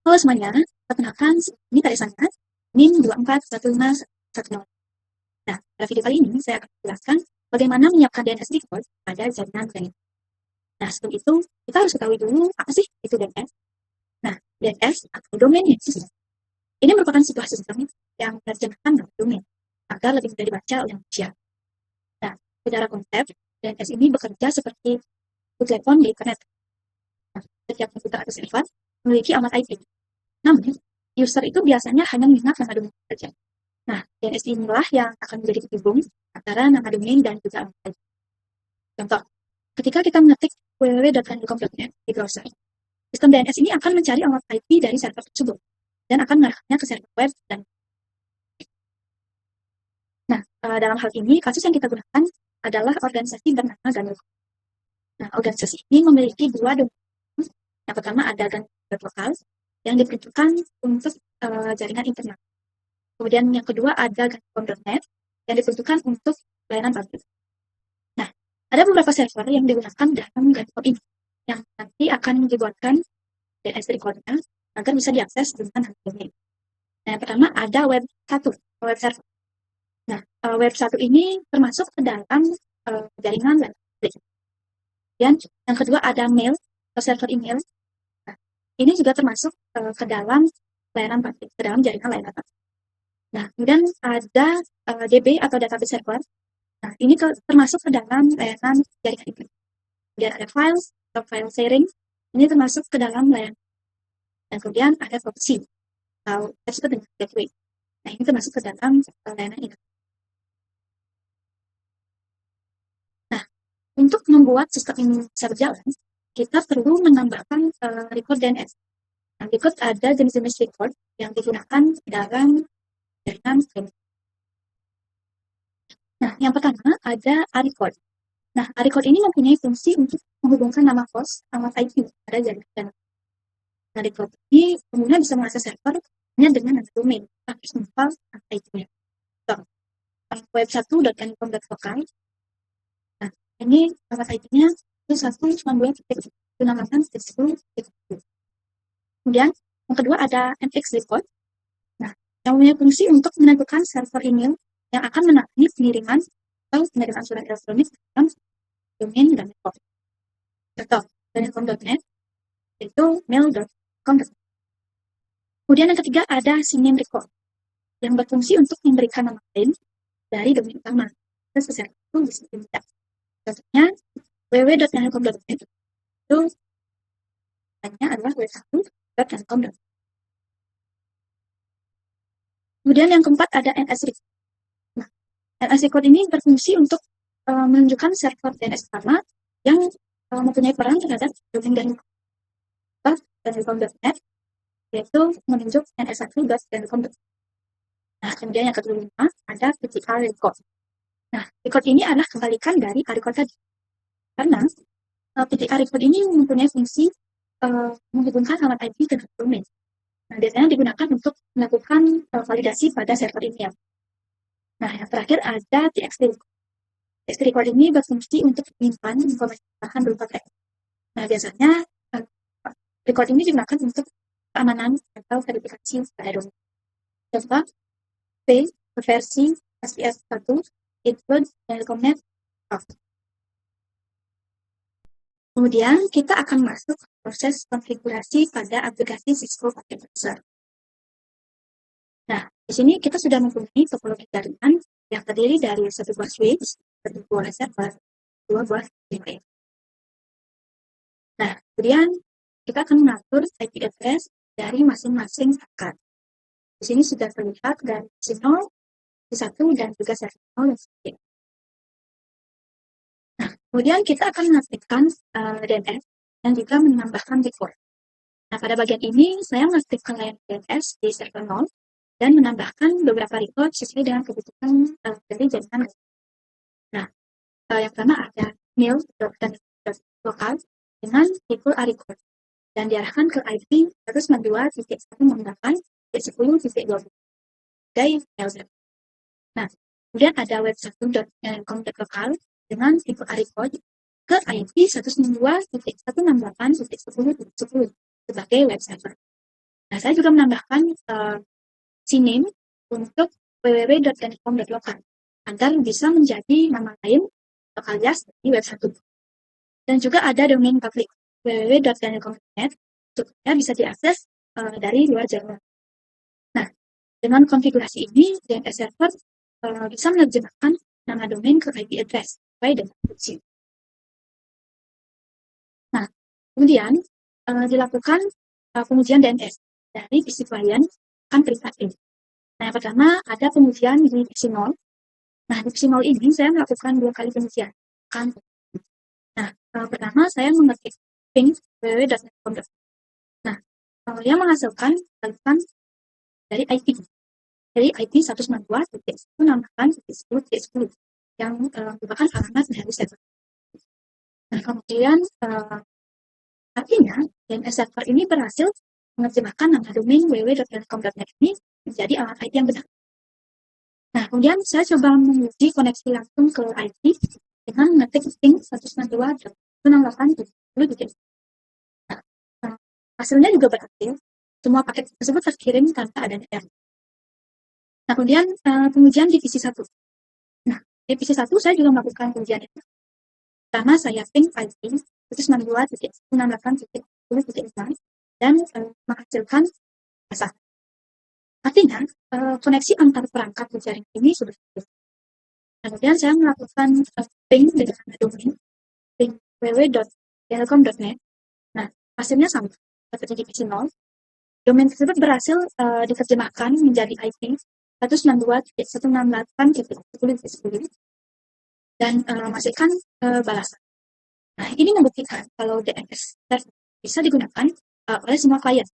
Halo semuanya, perkenalkan ini Kak Desana, NIM 241510. Nah, pada video kali ini saya akan menjelaskan bagaimana menyiapkan DNS record pada jaringan internet. Nah, sebelum itu kita harus ketahui dulu apa sih itu DNS. Nah, DNS atau domain name system. Ini merupakan sebuah sistem yang menerjemahkan nama domain agar lebih mudah dibaca oleh manusia. Nah, secara konsep, DNS ini bekerja seperti telepon di internet. Nah, setiap komputer atau server memiliki alamat IP. Namun, user itu biasanya hanya mengingat nama domain saja. Nah, DNS inilah yang akan menjadi penghubung antara nama domain dan juga alamat IP. Contoh, ketika kita mengetik www.handlecom.net di browser, sistem DNS ini akan mencari alamat IP dari server tersebut dan akan mengarahnya ke server web. Nah, dalam hal ini, kasus yang kita gunakan adalah organisasi bernama Ganweb. Nah, organisasi ini memiliki dua domain. Yang pertama ada Ganweb lokal yang diperuntukkan untuk jaringan internet. Kemudian yang kedua ada Ganweb.net yang diperuntukkan untuk layanan publik. Nah, ada beberapa server yang digunakan dalam Ganweb ini yang nanti akan dibuatkan DNS record-nya agar bisa diakses dengan domain. Nah, yang pertama ada web 1, web server. Nah, web 1 ini termasuk ke dalam jaringan web. Dan yang kedua ada mail atau server email. Nah, ini juga termasuk ke dalam layanan publik, ke dalam jaringan layanan publik. Nah, kemudian ada DB atau database server. Nah, ini termasuk ke dalam layanan jaringan itu. Kemudian ada files atau file sharing. Ini termasuk ke dalam layanan. Dan kemudian ada proxy atau disebut dengan gateway. Nah, ini termasuk ke dalam layanan ini. Nah, untuk membuat sistem ini bisa berjalan, kita perlu menambahkan record DNS. Nah, berikut ada jenis-jenis record yang digunakan dalam jaringan streaming. Nah, yang pertama ada A-record. Nah, A-record ini mempunyai fungsi untuk menghubungkan nama host sama IP pada jaringan. Nah, record ini pengguna bisa mengakses server hanya dengan nama domain, harus menghafal nama IP-nya. web1.handlecom.local. Nah, ini alamat IP-nya itu 192.168.10. Kemudian yang kedua ada MX record. Nah, yang mempunyai fungsi untuk menentukan server email yang akan menangani pengiriman atau penerimaan surat elektronik dalam domain dan network. Contoh, handlecom.net itu mail.com. Kemudian yang ketiga ada syname record yang berfungsi untuk memberikan nama lain dari domain utama ke server itu bisa diminta. Contohnya www.handlecom.net itu hanya adalah web1.handlecom.net. Kemudian yang keempat ada NS record. Nah, NS record ini berfungsi untuk menunjukkan server DNS utama yang mempunyai peran terhadap domain dan handlecom.net, yaitu menunjuk ns1.handlecom.net. Nah, kemudian yang kelima ada PTR record. Nah, record ini adalah kebalikan dari A-record tadi. Karena PTR record ini mempunyai fungsi menghubungkan alamat IP dengan domain. Nah, biasanya digunakan untuk melakukan validasi pada server email. Nah, yang terakhir ada TXT record. TXT record ini berfungsi untuk menyimpan informasi tambahan berupa teks. Nah, biasanya record ini digunakan untuk keamanan atau verifikasi pada domain. Contoh, P versi SPS1 include Handlecom.net. Kemudian kita akan masuk ke proses konfigurasi pada aplikasi Cisco Packet Tracer. Nah, di sini kita sudah mempunyai topologi jaringan yang terdiri dari satu buah switch, satu buah server, dua buah gateway. Nah, kemudian kita akan mengatur IP address dari masing-masing akar. Di sini sudah terlihat dari signal C1 dan juga signal yang sedikit. Nah, kemudian kita akan mengaktifkan DNS dan juga menambahkan record. Nah, pada bagian ini saya mengaktifkan layanan DNS di server 0 dan menambahkan beberapa record sesuai dengan kebutuhan dari jaringan. Nah, yang pertama ada mail.lokal dengan tipe A-record dan diarahkan ke IP 192.168.10.20 sebagai mail server. Nah, kemudian ada web1.com.local dengan tipe A-record ke IP 192.168.10.10 sebagai web server. Nah, saya juga menambahkan CNAME untuk www.ganicom.local agar bisa menjadi nama lain alias di website itu. Dan juga ada domain publik www.ganicom.net supaya bisa diakses dari luar Jawa. Nah, dengan konfigurasi ini, DNS server bisa menerjemahkan nama domain ke IP address sesuai dengan fungsi. Nah, kemudian dilakukan pengujian DNS dari PC klien kan privat ini. Nah, yang pertama ada pengujian di PC 0. Nah, di PC 0 ini saya melakukan 2 kali pengujian. Kan. Nah, pertama saya mengetik ping www.netcom. Nah, yang menghasilkan balikan dari IP. Dari IP 192.168.10.10 yang merupakan alamat dari server. Nah, kemudian artinya DNS server ini berhasil menerjemahkan nama domain www.ganicom.net ini menjadi alamat IP yang benar. Nah, kemudian saya coba menguji koneksi langsung ke IP dengan mengetik ping 192.168.10. Nah, hasilnya juga berhasil. Semua paket tersebut terkirim tanpa adanya error. Nah, kemudian pengujian divisi 1. Nah, divisi 1 saya juga melakukan pengujian itu. Pertama, saya ping IP 192.168.10.6 dan menghasilkan asal. Artinya, koneksi antar perangkat jaring ini sudah selesai. Kemudian saya melakukan ping dengan domain ping www.telkom.net. Nah, hasilnya sama seperti divisi 0. Domain tersebut berhasil diterjemahkan menjadi IP 192.168.10.10 dan menghasilkan balasan. Nah, ini membuktikan kalau DNS bisa digunakan oleh semua klien